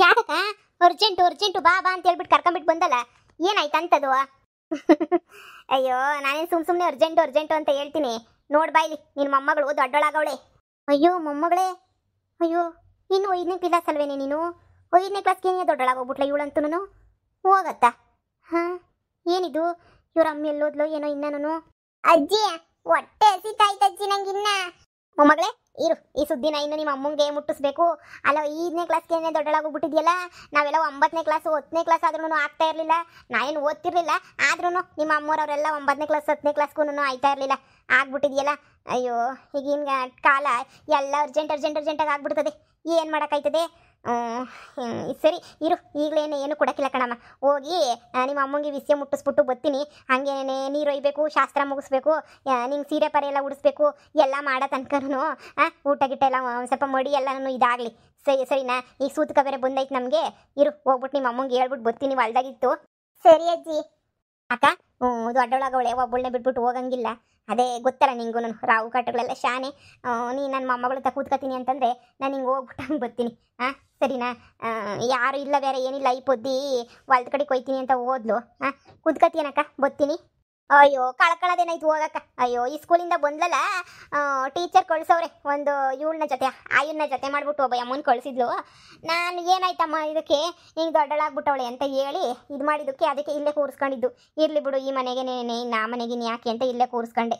ಯಾಕಕ್ಕ urgent urgent ಬಾ ಬಾ ಅಂತ ಹೇಳ್ಬಿಟ್ಟು ಕರ್ಕೊಂಬಿಟ್ಟು ಬಂದಲ್ಲ, ಏನಾಯ್ತು ಅಂತದು? ಅಯ್ಯೋ ನಾನೇನು ಸುಮ್ಮನೆ ಅರ್ಜೆಂಟು ಅರ್ಜೆಂಟು ಅಂತ ಹೇಳ್ತೀನಿ. ನೋಡ್ ಬಾಯ್ಲಿ ನಿನ್ನ ಮೊಮ್ಮಗಳು ದೊಡ್ಡೊಳಾಗವಳೆ. ಅಯ್ಯೋ ಮೊಮ್ಮಗಳೇ, ಅಯ್ಯೋ ಇನ್ನು 5ನೇ ಕ್ಲಾಸ್ ಅಲ್ವೇನೆ ನೀನು? 5ನೇ ಕ್ಲಾಸ್ಗೆ ದೊಡ್ಡೊಳಾಗೋಗ್ಬಿಟ್ಲ ಇವಳಂತೂ. ಹೋಗತ್ತಾ? ಹಾಂ ಏನಿದು ಇವ್ರ ಅಮ್ಮ ಎಲ್ಲೋದ್ಲು ಏನೋ ಇನ್ನೂ. ಅಜ್ಜಿ ಹೊಟ್ಟೆ ಹಸಿತಾಯ್ತು ಅಜ್ಜಿ ನಂಗಿನ್ನ. ಮೊಮ್ಮಗಳೇ ಇರು, ಈ ಸುದ್ದಿನ ಇನ್ನು ನಿಮ್ಮ ಅಮ್ಮಂಗೆ ಮುಟ್ಟಿಸ್ಬೇಕು. ಅಲ್ಲ 5ನೇ ಕ್ಲಾಸ್ಗೆ ದೊಡ್ಡಳಾಗೋಗ್ಬಿಟ್ಟಿದ್ಯಲ್ಲ. ನಾವೆಲ್ಲ 9ನೇ ಕ್ಲಾಸು 10ನೇ ಕ್ಲಾಸ್ ಆದ್ರೂ ಆಗ್ತಾ ಇರಲಿಲ್ಲ. ನಾನೇನು ಓದ್ತಿರ್ಲಿಲ್ಲ, ಆದ್ರೂ ನಿಮ್ಮ ಅಮ್ಮೋರವರೆಲ್ಲ 9ನೇ ಕ್ಲಾಸ್ 10ನೇ ಕ್ಲಾಸ್ಗೂ ಆಯ್ತಾ ಇರಲಿಲ್ಲ. ಆಗ್ಬಿಟ್ಟಿದ್ಯಲ್ಲ. ಅಯ್ಯೋ ಈಗಿನ ಕಾಲ ಎಲ್ಲ ಅರ್ಜೆಂಟಾಗಿ ಆಗ್ಬಿಡ್ತದೆ. ಏನು ಮಾಡೋಕ್ಕಾಯ್ತದೆ? ಸರಿ ಇರು, ಈಗಲೇನೆ ಏನು ಕೊಡೋಕ್ಕಿಲ್ಲ ಕಣಮ್ಮ. ಹೋಗಿ ನಿಮ್ಮ ಅಮ್ಮಂಗೆ ವಿಷಯ ಮುಟ್ಟಿಸ್ಬಿಟ್ಟು ಬರ್ತೀನಿ. ಹಾಗೇನೆ ನೀರು ಒಯ್ಬೇಕು, ಶಾಸ್ತ್ರ ಮುಗಿಸ್ಬೇಕು, ನಿಂಗೆ ಸೀರೆ ಪರೆ ಎಲ್ಲ ಉಡಿಸ್ಬೇಕು. ಎಲ್ಲ ಮಾಡೋ ತನಕನೂ ಊಟ ಗಿಟ್ಟ ಎಲ್ಲ ಒಂದು ಸ್ವಲ್ಪ ಮಡಿ ಎಲ್ಲನೂ ಇದಾಗಲಿ. ಸರಿನಾ? ಈಗ ಸೂತಕ ಬೇರೆ ಬಂದೈತೆ ನಮಗೆ. ಇರು ಹೋಗ್ಬಿಟ್ಟು ನಿಮ್ಮ ಅಮ್ಮಂಗೆ ಹೇಳ್ಬಿಟ್ಟು ಬರ್ತೀನಿ, ಹೊಲ್ದಾಗಿತ್ತು. ಸರಿ ಅಜ್ಜಿ. ಅಕ್ಕ ದೊಡ್ಡೊಳಗವಳೆ, ಒಬ್ಬಳನ್ನೇ ಬಿಟ್ಬಿಟ್ಟು ಹೋಗಂಗಿಲ್ಲ. ಅದೇ ಗೊತ್ತಲ್ಲ ನಿಂಗೂ ರಾವು ಕಾಟಗಳೆಲ್ಲ ಶಾನೆ. ನೀ ನನ್ನ ಮೊಮ್ಮಗಳು ಕೂತ್ಕೊತೀನಿ ಅಂತಂದರೆ ನಾನು ಹಿಂಗೆ ಹೋಗ್ಬಿಟ್ಟು ಹಂಗೆ ಬರ್ತೀನಿ. ಸರಿನಾ? ಯಾರು ಇಲ್ಲ ಬೇರೆ ಏನಿಲ್ಲ, ಈ ಪೊದ್ದಿ ಹೊಲ್ದ ಕಡೆ ಕೊಯ್ತೀನಿ ಅಂತ ಹೋದ್ಲು. ಕೂತ್ಕೊತೀನಕ್ಕ, ಬರ್ತೀನಿ. ಅಯ್ಯೋ ಕಳ್ಕೊಳ್ಳೋದೇನಾಯ್ತು ಹೋಗಕ್ಕ. ಅಯ್ಯೋ ಈ ಸ್ಕೂಲಿಂದ ಬಂದ್ಲಲ್ಲ, ಟೀಚರ್ ಕಳ್ಸವ್ರೆ ಒಂದು ಇವಳನ್ನ ಜೊತೆ ಆಯನ್ನ ಜೊತೆ ಮಾಡಿಬಿಟ್ಟು ಒಬ್ಬ ಅಮ್ಮನ ಕಳಿಸಿದ್ಲು. ನಾನು ಏನಾಯ್ತಮ್ಮ ಇದಕ್ಕೆ ಹಿಂಗೆ ದೊಡ್ಡಳಾಗ್ಬಿಟ್ಟವಳೆ ಅಂತ ಹೇಳಿ ಇದು ಮಾಡಿದ್ದಕ್ಕೆ ಅದಕ್ಕೆ ಇಲ್ಲೇ ಕೂರಿಸ್ಕೊಂಡಿದ್ದು. ಇರಲಿ ಬಿಡು, ಈ ಮನೆಗೇನೆ ಆ ಮನೆಗಿನ ಯಾಕೆ ಅಂತ ಇಲ್ಲೇ ಕೂರಿಸ್ಕೊಂಡೆ.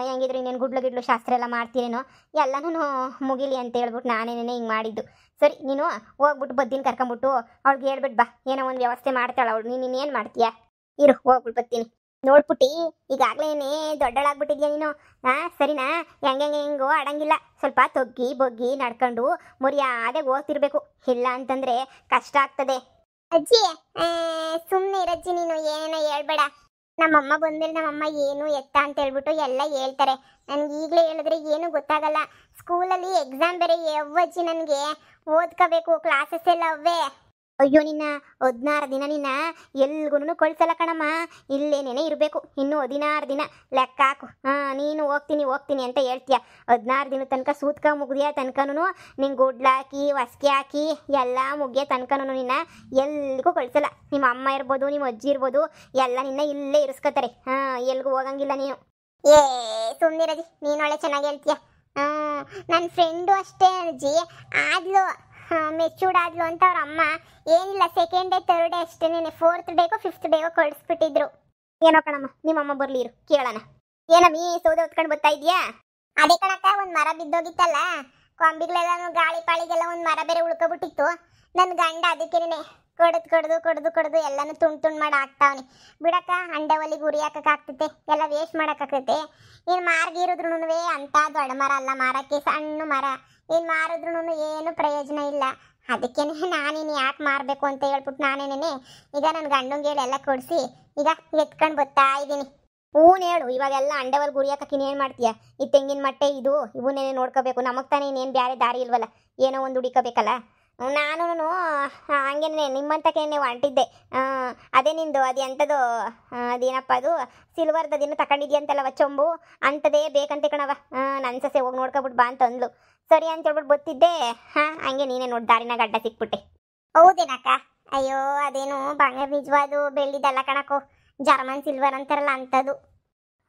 ಹೆಂಗಿದ್ರು ಇನ್ನೇನು ಗುಡ್ಲು ಶಾಸ್ತ್ರ ಎಲ್ಲ ಮಾಡ್ತೀರೇನೋ, ಎಲ್ಲನೂ ಮುಗಿಲಿ ಅಂತ ಹೇಳ್ಬಿಟ್ಟು ನಾನೇನೇ ಹಿಂಗೆ ಮಾಡಿದ್ದು. ಸರಿ ನೀನು ಹೋಗ್ಬಿಟ್ಟು ಬದ್ದಿನ ಕರ್ಕೊಂಬಿಟ್ಟು ಅವ್ಳಿಗೆ ಹೇಳ್ಬಿಟ್ಟು ಬಾ, ಏನೋ ಒಂದು ವ್ಯವಸ್ಥೆ ಮಾಡ್ತಾಳೆ ಅವಳು. ನೀನು ಇನ್ನೇನು ಮಾಡ್ತೀಯಾ? ಇರು ಹೋಗ್ಬಿಟ್ಟು ಬರ್ತೀನಿ. ನೋಡ್ಬಿಟ್ಟು ಈಗಾಗಲೇ ದೊಡ್ಡಳಾಗ್ಬಿಟ್ಟಿದ್ಯಾ ನೀನು. ಸರಿನಾ? ಹೆಂಗೋ ಆಡಂಗಿಲ್ಲ. ಸ್ವಲ್ಪ ತೊಗ್ಗಿ ಬೊಗ್ಗಿ ನಡ್ಕೊಂಡು ಮುರಿಯಾದೆ ಓದ್ತಿರ್ಬೇಕು, ಇಲ್ಲ ಅಂತಂದರೆ ಕಷ್ಟ ಆಗ್ತದೆ. ಅಜ್ಜಿ ಸುಮ್ಮನೆ ಇರಜ್ಜಿ, ನೀನು ಏನೋ ಹೇಳ್ಬೇಡ. ನಮ್ಮಮ್ಮ ಬಂದ್ಮೇಲೆ ನಮ್ಮಮ್ಮ ಏನು ಎತ್ತ ಅಂತ ಹೇಳ್ಬಿಟ್ಟು ಎಲ್ಲ ಹೇಳ್ತಾರೆ. ನನಗೆ ಈಗಲೇ ಹೇಳಿದ್ರೆ ಏನು ಗೊತ್ತಾಗಲ್ಲ. ಸ್ಕೂಲಲ್ಲಿ ಎಕ್ಸಾಮ್ ಬೇರೆ ಯಾವಜ್ಜಿ, ನನಗೆ ಓದ್ಕೋಬೇಕು, ಕ್ಲಾಸಸ್ ಎಲ್ಲ ಅವೇ. ಅಯ್ಯೋ ನಿನ್ನ 16 ದಿನ ನಿನ್ನ ಎಲ್ಗೂ ಕಳ್ಸಲ್ಲ ಕಣಮ್ಮ, ಇಲ್ಲೇನೇನೆ ಇರಬೇಕು. ಇನ್ನು 16 ದಿನ ಲೆಕ್ಕ ಹಾಕು. ನೀನು ಹೋಗ್ತೀನಿ ಅಂತ ಹೇಳ್ತೀಯ. 16 ದಿನ ತನಕ ಸೂತ್ಕ ಮುಗಿದಿಯ ತನಕನೂ ನಿಂಗೆ ಗುಡ್ಲಾಕಿ ಹೊಸ್ಕೆ ಹಾಕಿ ಎಲ್ಲ ಮುಗಿಯೋ ತನಕನೂ ನಿನ್ನ ಎಲ್ಲಿಗೂ ಕಳ್ಸಲ್ಲ. ನಿಮ್ಮ ಅಮ್ಮ ಇರ್ಬೋದು, ನಿಮ್ಮ ಅಜ್ಜಿ ಇರ್ಬೋದು, ಎಲ್ಲ ನಿನ್ನ ಇಲ್ಲೇ ಇರಿಸ್ಕೋತಾರೆ. ಎಲ್ಗೂ ಹೋಗಂಗಿಲ್ಲ ನೀನು. ಸುಮ್ಮನಿರಜಿ, ನೀನು ಒಳ್ಳೆ ಚೆನ್ನಾಗಿ ಹೇಳ್ತೀಯ. ನನ್ನ ಫ್ರೆಂಡು ಅಷ್ಟೇ ಅಜ್ಜಿ ಆದ್ಲು, ಮೆಚೂರ್ಡ್ ಆದ್ಲು ಅಂತ ಅವ್ರ ಅಮ್ಮ ಏನಿಲ್ಲ 2nd ಡೇ 3rd ಡೇ ಅಷ್ಟೇನೆ, 4th ಡೇಗೋ 5th ಡೇಗೋ ಕಳಿಸ್ಬಿಟ್ಟಿದ್ರು. ಏನೋ ಕಣಮ್ಮ, ನಿಮ್ಮಮ್ಮ ಬರ್ಲಿ ಇರು ಕೇಳೋಣ. ಏನಮ್ಮಿ ಸೌದೆ ಹೊತ್ಕೊಂಡು ಬರ್ತಾ ಇದೀಯಾ? ಅದೇ ಕಣಕ್ಕ, ಒಂದು ಮರ ಬಿದ್ದೋಗಿತ್ತಲ್ಲ, ಕೊಂಬಿಗಳೆಲ್ಲ ಗಾಳಿ ಪಾಳಿಗೆಲ್ಲ ಒಂದು ಮರ ಬೇರೆ ಉಳ್ಕೊಬಿಟ್ಟಿತ್ತು. ನನ್ನ ಗಂಡ ಅದಕ್ಕೇನೆ ಕಡ್ದು ಎಲ್ಲಾನು ತುಂಡು ಮಾಡಿ ಹಾಕ್ತಾವನಿ. ಬಿಡಕ್ಕ, ಅಂಡೆ ಒಲಿಗೆ ಉರಿ ಹಾಕಕ್ಕಾಗ್ತೈತೆ, ಎಲ್ಲ ವೇಸ್ಟ್ ಮಾಡೋಕ್ಕಾಗ್ತೈತೆ. ಏನು ಮಾರ್ಗಿರಿದ್ರೂ ಅಂತ ದೊಡ್ಡ ಮರ ಅಲ್ಲ, ಮಾರಕ್ಕೆ ಸಣ್ಣ ಮರ. ಏನು ಮಾರಿದ್ರೂ ಏನು ಪ್ರಯೋಜನ ಇಲ್ಲ. ಅದಕ್ಕೇನೆ ನಾನೇನು ಯಾಕೆ ಮಾರಬೇಕು ಅಂತ ಹೇಳ್ಬಿಟ್ಟು ನಾನೇನೇ ಈಗ ನನ್ನ ಗಂಡಂಗೆ ಹೇಳಿ ಎಲ್ಲ ಕೊಡಿಸಿ ಈಗ ಎತ್ಕೊಂಡು ಬರ್ತಾ ಇದ್ದೀನಿ. ಹೇಳು, ಇವಾಗೆಲ್ಲ ಅಂಡವಲ್ ಗುರಿ ಹಾಕಕ್ಕೆ ಇನ್ನೇನು ಮಾಡ್ತೀಯ? ಈ ತೆಂಗಿನ ಮಟ್ಟೆ ಇವನ್ನೇನೆ ನೋಡ್ಕೋಬೇಕು. ನಮಗೆ ತಾನೇ ಇನ್ನೇನು ಬೇರೆ ದಾರಿ ಇಲ್ವಲ್ಲ, ಏನೋ ಒಂದು ಹುಡಿಕೋಬೇಕಲ್ಲ. ನಾನು ಹಂಗೇನೆ ನಿಮ್ಮಂತಕ್ಕೇನೆ ಹೊಂಟಿದ್ದೆ. ಅದೇ ನಿಂದು ಅದು ಎಂಥದ್ದು, ಅದೇನಪ್ಪ ಅದು ಸಿಲ್ವರ್ದದೇನು ತಗೊಂಡಿದ್ಯಂತಲ್ಲವ ಚೊಂಬು, ಅಂಥದೇ ಬೇಕಂತೆ ಕಣವ. ನನ್ನ ಸೊಸೆ ಹೋಗಿ ನೋಡ್ಕೊಬಿಟ್ಟು ಬಾ ಅಂತ ಅಂದ್ಲು. ಸರಿ ಅಂತ ಹೇಳ್ಬಿಟ್ಟು ಗೊತ್ತಿದ್ದೆ. ಹಂಗೆ ನೀನೇ ನೋಡಿ ದಾರಿನಾಗ ಅಡ್ಡ ಸಿಕ್ಬಿಟ್ಟೆ. ಹೌದೇನಕ್ಕ? ಅಯ್ಯೋ ಅದೇನು ಬಂಗಾರ ನಿಜವಾದು ಬೆಳ್ಳಿದಲ್ಲ ಕಣಕ್ಕೋ, ಜರ್ಮನ್ ಸಿಲ್ವರ್ ಅಂತಾರಲ್ಲ ಅಂಥದ್ದು.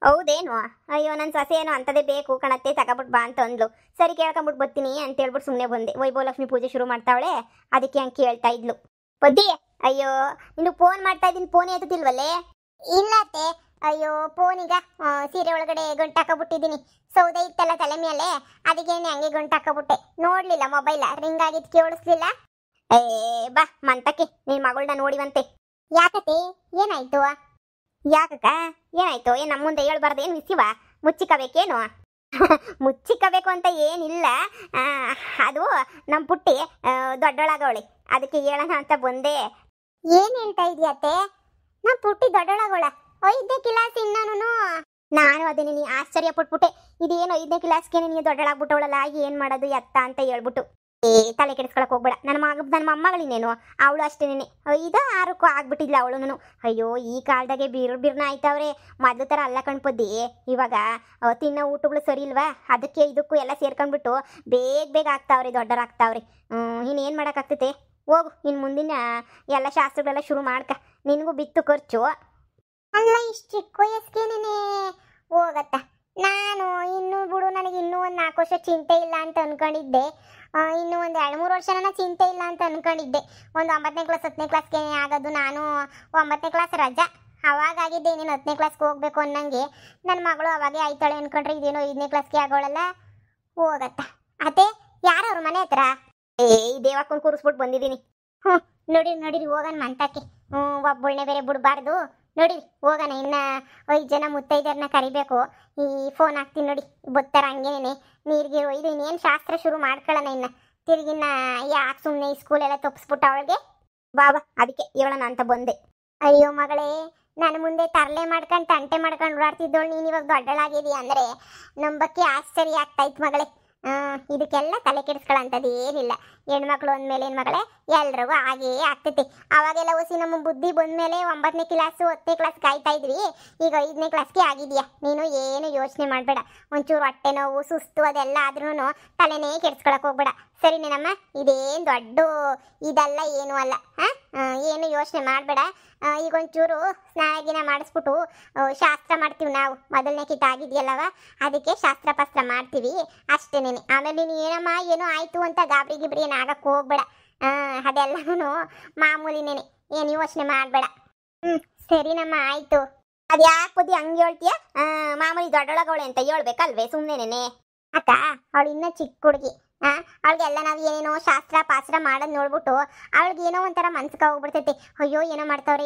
ಹೌದೇನು? ಅಯ್ಯೋ ನನ್ನ ಸೊಸೆ ಏನೋ ಅಂಥದ್ದೇ ಬೇಕು ಕಣತ್ತೆ, ತಗೊಬಿಟ್ಟು ಬಾ ಅಂತ ಅಂದ್ಲು. ಸರಿ ಕೇಳ್ಕೊಂಬಿಟ್ಟು ಬರ್ತೀನಿ ಅಂತ ಹೇಳ್ಬಿಟ್ಟು ಸುಮ್ಮನೆ ಬಂದೆ. ವೈಭವಲಕ್ಷ್ಮಿ ಪೂಜೆ ಶುರು ಮಾಡ್ತಾವಳೆ, ಅದಕ್ಕೆ ಹಂಗೆ ಕೇಳ್ತಾ ಇದ್ಲು. ಬದ್ದಿ ಅಯ್ಯೋ ನಿಂದು ಫೋನ್ ಮಾಡ್ತಾ ಇದ್ದೀನಿ, ಫೋನ್ ಎತ್ತುತ್ತಿಲ್ವಲ್ಲೇ? ಇಲ್ಲತ್ತೆ. ಅಯ್ಯೋ ಫೋನಿಗ ಸೀರೆ ಒಳಗಡೆ ಗಂಟು ಹಾಕೋಬಿಟ್ಟಿದ್ದೀನಿ. ಸೌದೆ ಇತ್ತಲ್ಲ ತಲೆ ಮೇಲೆ, ಅದಕ್ಕೇನೆ ಹಂಗೆ ಗಂಟು ಹಾಕೋಬಿಟ್ಟೆ. ನೋಡ್ಲಿಲ್ಲ, ಮೊಬೈಲ ರಿಂಗ್ ಆಗಿದ್ದು ಕೇಳಿಸ್ಲಿಲ್ಲ. ಬಾ ಮಂತಕ್ಕೆ ನಿನ್ನ ಮಗಳನ್ನ ನೋಡಿವಂತೆ. ಯಾಕತ್ತೆ ಏನಾಯ್ತು? ಯಾಕಕ್ಕ ಏನಾಯ್ತು? ಏನು ನಮ್ಮ ಮುಂದೆ ಹೇಳ್ಬಾರ್ದು? ಏನು ವಿಸಿವ ಮುಚ್ಚಿಕಬೇಕೇನು? ಮುಚ್ಚಿಕಬೇಕು ಅಂತ ಏನಿಲ್ಲ, ಅದು ನಮ್ಮ ಪುಟ್ಟಿ ದೊಡ್ಡೊಳಗವಳೆ, ಅದಕ್ಕೆ ಹೇಳೋಣ ಅಂತ ಬಂದೆ. ಏನು ಹೇಳ್ತಾ ಇದೆಯತ್ತೆ? ನಮ್ಮ ಪುಟ್ಟಿ ದೊಡ್ಡೊಳಗೋಳ 5ನೇ ಕ್ಲಾಸ್ ಇನ್ನೂ? ನಾನು ಅದೇ ನೀನು ಆಶ್ಚರ್ಯ ಪಟ್ಬಿಟ್ಟೆ. ಇದೇನು 5ನೇ ಕ್ಲಾಸ್ಗೆ ನೀನು ದೊಡ್ಡಳಾಗ್ಬಿಟ್ಟವಳಲ್ಲ, ಏನು ಮಾಡೋದು ಎತ್ತ ಅಂತ ಹೇಳ್ಬಿಟ್ಟು. ತಲೆ ಕೆಡಿಸ್ಕೊಳಕ್ ಹೋಗ್ಬೇಡ. ನನ್ನ ಮೊಮ್ಮಗಳಿನೇನು ಅವಳು ಅಷ್ಟೇನೆ 5 6ಕ್ಕೂ ಆಗ್ಬಿಟ್ಟಿದ್ಲ ಅವಳು. ಅಯ್ಯೋ ಈ ಕಾಲದಾಗೆ ಬಿರ್ನ ಆಯ್ತಾವ್ರೆ. ಮೊದಲು ಥರ ಅಲ್ಲ ಕಣ್ಪದ್ದಿ. ಇವಾಗ ತಿನ್ನೋ ಊಟಗಳು ಸರಿ ಇಲ್ವಾ, ಅದಕ್ಕೆ ಇದಕ್ಕೂ ಎಲ್ಲ ಸೇರ್ಕೊಂಡ್ಬಿಟ್ಟು ಬೇಗ ಆಗ್ತಾವ್ರೆ, ದೊಡ್ಡರಾಗ್ತಾವ್ರೆ. ಇನ್ನೇನು ಮಾಡೋಕ್ಕಾಗ್ತೈತೆ? ಹೋಗು ಇನ್ನು ಮುಂದಿನ ಎಲ್ಲ ಶಾಸ್ತ್ರಗಳೆಲ್ಲ ಶುರು ಮಾಡ್ಕ. ನಿನಗೂ ಬಿತ್ತು ಖರ್ಚು. ಅಲ್ಲ ಇಷ್ಟು ಚಿಕ್ಕ ವಯಸ್ಸಿಗೇನೆ ಹೋಗತ್ತ. ನಾನು ಇನ್ನೂ ಬಿಡು, ನನಗೆ ಇನ್ನೂ ಒಂದು 4 ವರ್ಷ ಚಿಂತೆ ಇಲ್ಲ ಅಂತ ಅನ್ಕೊಂಡಿದ್ದೆ. ಇನ್ನೂ ಒಂದು 2-3 ವರ್ಷನ ಚಿಂತೆ ಇಲ್ಲ ಅಂತ ಅನ್ಕೊಂಡಿದ್ದೆ. ಒಂದು 9ನೇ ಕ್ಲಾಸ್ 10ನೇ ಕ್ಲಾಸ್ಗೆ ಆಗೋದು. ನಾನು 9ನೇ ಕ್ಲಾಸ್ ರಜಾ ಅವಾಗಾಗಿದ್ದೆ. ನೀನು 10ನೇ ಕ್ಲಾಸ್ಗೆ ಹೋಗ್ಬೇಕು ಅನ್ನಂಗೆ ನನ್ನ ಮಗಳು ಅವಾಗೇ ಆಯ್ತಾಳೆ ಅನ್ಕೊಂಡ್ರೆ ಇದೇನೋ 5ನೇ ಕ್ಲಾಸ್ಗೆ ಆಗೋಳಲ್ಲ. ಹೋಗತ್ತ. ಅತ್ತೆ ಯಾರವ್ರ ಮನೆ ಹತ್ರ? ದೇವಕ್ಕನ್ ಕೂರಿಸ್ಬಿಟ್ಟು ಬಂದಿದ್ದೀನಿ. ನೋಡಿರಿ ಹೋಗೋಣ ಮಂತಕ್ಕೆ. ಒಬ್ಬಳನ್ನೇ ಬೇರೆ ಬಿಡಬಾರ್ದು. ನೋಡಿರಿ ಹೋಗೋಣ. ಇನ್ನು 5 ಜನ ಮುತ್ತೈದರನ್ನ ಕರಿಬೇಕು. ಈ ಫೋನ್ ಹಾಕ್ತೀನಿ ನೋಡಿ, ಬರ್ತಾರ ಹಂಗೇನೆ. ನೀರಿಗೆ ಇದು ಇನ್ನೇನು ಶಾಸ್ತ್ರ ಶುರು ಮಾಡ್ಕೊಳ್ಳೋಣ. ಇನ್ನು ತಿರುಗಿನ ಯಾಕೆ ಸುಮ್ಮನೆ ಈ ಸ್ಕೂಲೆಲ್ಲ ತಪ್ಪಿಸ್ಬಿಟ್ಟು ಅವಳಿಗೆ ಬಾಬಾ, ಅದಕ್ಕೆ ಹೇಳೋಣ ಅಂತ ಬಂದೆ. ಅಯ್ಯೋ ಮಗಳೇ, ನನ್ನ ಮುಂದೆ ತರಲೆ ಮಾಡ್ಕೊಂಡು ತಂಟೆ ಮಾಡ್ಕೊಂಡು ಓಡಾಡ್ತಿದ್ದೋಳು ನೀನು ಇವಾಗ ದೊಡ್ಡಳಾಗಿದೆಯಾ ಅಂದರೆ ನಂಬಕ್ಕೆ ಆಶ್ಚರ್ಯ ಆಗ್ತಾಯಿತ್ತು ಮಗಳೇ. ಇದಕ್ಕೆಲ್ಲ ತಲೆ ಕೆಡಿಸ್ಕೊಳ್ಳೋಂಥದ್ದು ಏನಿಲ್ಲ. ಹೆಣ್ಮಕ್ಳು ಅಂದಮೇಲೆ ಏನು ಮಗಳೇ, ಎಲ್ರಿಗೂ ಹಾಗೇ ಆಗ್ತೈತಿ. ಅವಾಗೆಲ್ಲ ಹೊಸಿ ನಮ್ಮ ಬುದ್ಧಿ ಬಂದಮೇಲೆ 9ನೇ ಕ್ಲಾಸು 10ನೇ ಕ್ಲಾಸ್ ಕಾಯ್ತಾ ಇದ್ವಿ. ಈಗ 5ನೇ ಕ್ಲಾಸ್ಗೆ ಆಗಿದೆಯಾ. ನೀನು ಏನು ಯೋಚನೆ ಮಾಡಬೇಡ. ಒಂಚೂರು ಹೊಟ್ಟೆ ನೋವು ಸುಸ್ತು ಅದೆಲ್ಲ ಆದ್ರೂ ತಲೆನೇ ಕೆಡಿಸ್ಕೊಳಕ್ಕೆ ಹೋಗ್ಬೇಡ. ಸರಿ ನೀನಮ್ಮ, ಇದೇನು ದೊಡ್ಡ ಇದೆಲ್ಲ ಏನೂ ಅಲ್ಲ. ಏನು ಯೋಚನೆ ಮಾಡಬೇಡ. ಈಗ ಒಂಚೂರು ಸ್ನಾನ ಮಾಡಿಸ್ಬಿಟ್ಟು ಶಾಸ್ತ್ರ ಮಾಡ್ತೀವಿ ನಾವು. ಮೊದಲನೇ ಕಿಟ್ ಆಗಿದೆಯಲ್ಲವ, ಅದಕ್ಕೆ ಶಾಸ್ತ್ರ ಪಾಸ್ತ್ರ ಮಾಡ್ತೀವಿ ಅಷ್ಟೇನೆ. ಆಮೇಲೆ ನೀನು ಏನಮ್ಮ ಏನೋ ಆಯಿತು ಅಂತ ಗಾಬರಿ ಗಿಬ್ರಿ ಏನು ಆಗಕ್ಕೆ ಹೋಗ್ಬೇಡ. ಅದೆಲ್ಲನೂ ಮಾಮೂಲಿನೇನೆ, ಏನು ಯೋಚನೆ ಮಾಡಬೇಡ. ಸರಿನಮ್ಮ ಆಯಿತು. ಅದು ಯಾಕೆ ಬುದ್ಧಿ ಹಂಗೆ ಹೇಳ್ತೀಯ? ಮಾಮೂಲಿ ದೊಡ್ಡೊಳಗವಳೆ ಅಂತ ಹೇಳ್ಬೇಕಲ್ವೇ ಸುಮ್ಮನೆನೇ? ಅಕ್ಕ ಅವಳು ಇನ್ನೂ ಚಿಕ್ಕ ಹುಡುಗಿ. ಅವಳಿಗೆಲ್ಲ ನಾವು ಏನೇನೋ ಶಾಸ್ತ್ರ ಪಾಸ್ತ್ರ ಮಾಡೋದು ನೋಡ್ಬಿಟ್ಟು ಅವಳಿಗೆ ಏನೋ ಒಂಥರ ಮನ್ಸಿಗೆ ಹೋಗ್ಬಿಡ್ತೈತಿ. ಅಯ್ಯೋ ಏನೋ ಮಾಡ್ತಾವ್ರೆ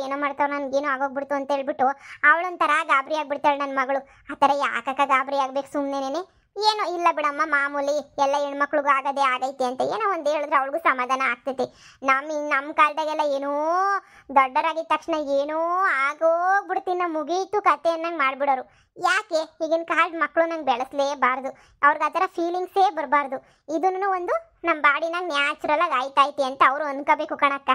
ನನಗೇನೋ ಆಗೋಗ್ಬಿಡ್ತು ಅಂತ ಹೇಳ್ಬಿಟ್ಟು ಅವಳೊಂಥರ ಗಾಬರಿ ಆಗ್ಬಿಡ್ತಾಳೆ ನನ್ನ ಮಗಳು. ಆ ಥರ ಯಾಕಕ್ಕ ಗಾಬರಿ ಆಗ್ಬೇಕು ಸುಮ್ಮನೆನೇ? ಏನೋ ಇಲ್ಲ ಬಿಡಮ್ಮ, ಮಾಮೂಲಿ ಎಲ್ಲ ಹೆಣ್ಮಕ್ಳಿಗೂ ಆಗದೆ ಆಗೈತೆ ಅಂತ ಏನೋ ಒಂದು ಹೇಳಿದ್ರೆ ಅವಳಿಗೂ ಸಮಾಧಾನ ಆಗ್ತೈತಿ. ನಮ್ಮ ಕಾಲದಾಗೆಲ್ಲ ಏನೋ ದೊಡ್ಡರಾಗಿದ್ದ ತಕ್ಷಣ ಏನೋ ಆಗೋಗ್ಬಿಡ್ತೀನಿ, ಮುಗೀತು ಕತೆ ಅನ್ನಂಗೆ ಮಾಡಿಬಿಡೋರು. ಯಾಕೆ ಈಗಿನ ಕಾಲದ ಮಕ್ಕಳು ನಂಗೆ ಬೆಳೆಸಲೇಬಾರ್ದು. ಅವ್ರಿಗೆ ಆ ಥರ ಫೀಲಿಂಗ್ಸೇ ಬರಬಾರ್ದು. ಇದನ್ನು ಒಂದು ನಮ್ಮ ಬಾಡಿನಾಗ ನ್ಯಾಚುರಲಾಗಿ ಆಯ್ತಾಯ್ತಿ ಅಂತ ಅವರು ಅನ್ಕೋಬೇಕು ಕಣಕ್ಕ.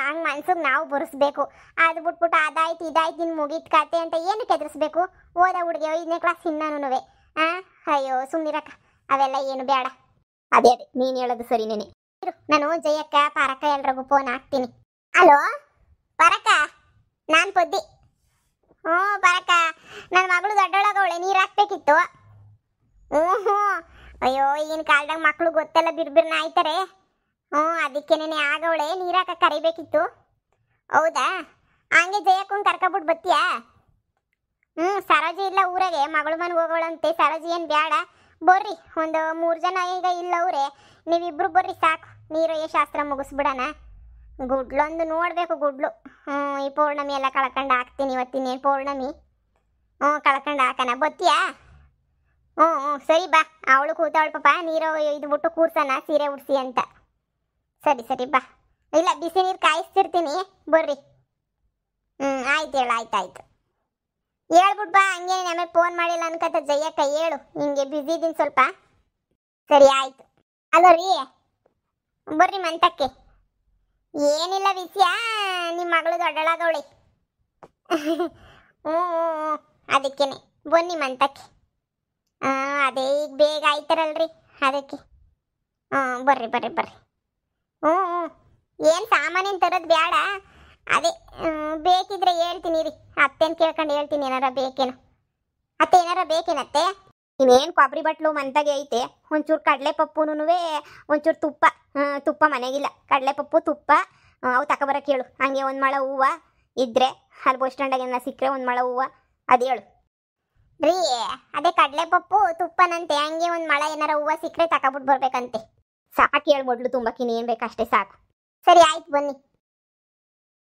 ಹಂಗೆ ಮನ್ಸಿಗೆ ನಾವು ಬರೆಸ್ಬೇಕು. ಅದು ಬಿಟ್ಬಿಟ್ಟು ಅದಾಯ್ತು ಇದಾಯ್ತು ಇನ್ನು ಮುಗೀತು ಕತೆ ಅಂತ ಏನಕ್ಕೆ ಎದುರಿಸ್ಬೇಕು? ಓದ ಹುಡುಗಿ 5ನೇ ಕ್ಲಾಸ್ ಇನ್ನೂ. ಅಯ್ಯೋ ಸುಮ್ಮನಿರಕ್ಕ, ಅವೆಲ್ಲ ಏನು ಬೇಡ. ಅದೇ ನೀನು ಹೇಳೋದು ಸರಿನೇನೆ. ನಾನು ಜಯಕ್ಕ ಪಾರಕ್ಕ ಎಲ್ರಿಗೂ ಫೋನ್ ಹಾಕ್ತೀನಿ. ಹಲೋ ಪಾರಕ್ಕ, ನಾನು ಪದ್ದಿ. ಪಾರಕ್ಕ, ನನ್ನ ಮಗಳು ದೊಡ್ಡೊಳಗವಳೆ, ನೀರು ಹಾಕ್ಬೇಕಿತ್ತು. ಅಯ್ಯೋ ಈಗಿನ ಕಾಲದಾಗ ಮಕ್ಕಳು ಗೊತ್ತೆಲ್ಲ ಬಿರ್ಬಿರ್ನ ಆಯ್ತಾರೆ. ಅದಕ್ಕೇನೆ ಆಗವಳೆ, ನೀರು ಹಾಕಕ್ಕೆ ಕರಿಬೇಕಿತ್ತು. ಹೌದಾ? ಹಂಗೆ ಜಯಕ್ಕಂಗೆ ಕರ್ಕೊಬಿಟ್ಟು ಬತ್ತೀಯಾ? ಸರೋಜಿ ಇಲ್ಲ ಊರಾಗೆ, ಮಗಳು ಮನೆಗೆ ಹೋಗೋಳಂತೆ. ಸರೋಜಿ ಏನು ಬೇಡ, ಬರ್ರಿ. ಒಂದು 3 ಜನ ಈಗ ಇಲ್ಲವ್ರೆ, ನೀವಿಬ್ರು ಬರ್ರಿ ಸಾಕು. ನೀರಯ್ಯ ಶಾಸ್ತ್ರ ಮುಗಿಸ್ಬಿಡೋಣ. ಗುಡ್ಲೊಂದು ನೋಡಬೇಕು, ಗುಡ್ಲು. ಈ ಪೌರ್ಣಮಿ ಎಲ್ಲ ಕಳ್ಕೊಂಡು ಹಾಕ್ತೀನಿ. ಇವತ್ತಿನೇನು ಪೌರ್ಣಮಿ? ಕಳ್ಕೊಂಡು ಹಾಕೋಣ. ಬತ್ತೀಯಾ? ಸರಿ ಬಾ. ಅವಳು ಕೂತಾವಳು ಪಾಪ, ನೀರು ಇದು ಬಿಟ್ಟು ಕೂರ್ಸೋಣ ಸೀರೆ ಉಡ್ಸಿ ಅಂತ. ಸರಿ ಬಾ. ಇಲ್ಲ ಬಿಸಿ ನೀರು ಕಾಯಿಸ್ತಿರ್ತೀನಿ, ಬರ್ರಿ. ಆಯ್ತು ಹೇಳು. ಆಯ್ತು ಹೇಳ್ಬಿಟ್ಟು ಬಾ. ಹಂಗೆ ಆಮೇಲೆ ಫೋನ್ ಮಾಡಿಲ್ಲ ಅನ್ಕತ್ತ ಜಯಕ್ಕ, ಹೇಳು ನಿಂಗೆ ಬ್ಯುಸಿ ಇದ್ದೀನಿ ಸ್ವಲ್ಪ. ಸರಿ ಆಯ್ತು. ಅಲೋ ರೀ, ಬರ್ರಿ ಮಂತಕ್ಕೆ. ಏನಿಲ್ಲ ವಿಷಯ, ನಿಮ್ಮ ಮಗಳು ದೊಡ್ಡಳಾಗವಳಿ. ಅದಕ್ಕೇನೆ ಬನ್ನಿ ಮಂತಕ್ಕೆ. ಅದೇ ಈಗ ಬೇಗ ಆಯ್ತಾರಲ್ರಿ ಅದಕ್ಕೆ. ಬರ್ರಿ. ಏನು ಸಾಮಾನೇನು ತರೋದು ಬೇಡ. ಅದೇ ಬೇಕಿದ್ರೆ ಹೇಳ್ತೀನಿ ರೀ. ಅತ್ತೆನ ಕೇಳ್ಕೊಂಡು ಹೇಳ್ತೀನಿ ಏನಾರ ಬೇಕೇನೋ. ಅತ್ತೆ ಏನಾರ ಬೇಕೇನತ್ತೆ? ಇನ್ನೇನು ಕೊಬ್ಬರಿ ಬಟ್ಲು ಮಂತಾಗೆ ಐತೆ. ಒಂಚೂರು ಕಡಲೆಪಪ್ಪುನು, ಒಂಚೂರು ತುಪ್ಪ ಮನೆಗಿಲ್ಲ. ಕಡಲೆಪಪ್ಪು ತುಪ್ಪ ಅವು ತಗೊಬರಕ್ಕೆ ಹೇಳು. ಹಂಗೆ 1 ಮೊಳ ಹೂವು ಇದ್ರೆ ಅಲ್ಲಿ ಬಸ್ ಸ್ಟ್ಯಾಂಡಾಗ ಏನಾರ ಸಿಕ್ಕರೆ 1 ಮೊಳ ಹೂವು ಅದು ಹೇಳು ರೀ. ಅದೇ ಕಡಲೆಪಪ್ಪು ತುಪ್ಪನಂತೆ, ಹಂಗೆ 1 ಮೊಳ ಏನಾರ ಹೂವು ಸಿಕ್ಕರೆ ತಗೊಬಿಟ್ಟು ಬರ್ಬೇಕಂತೆ. ಸಾಕು ಹೇಳು ಮೊದಲು, ತುಂಬಕ್ಕಿನ್ನೇನು ಬೇಕಷ್ಟೇ ಸಾಕು. ಸರಿ ಆಯ್ತು ಬನ್ನಿ.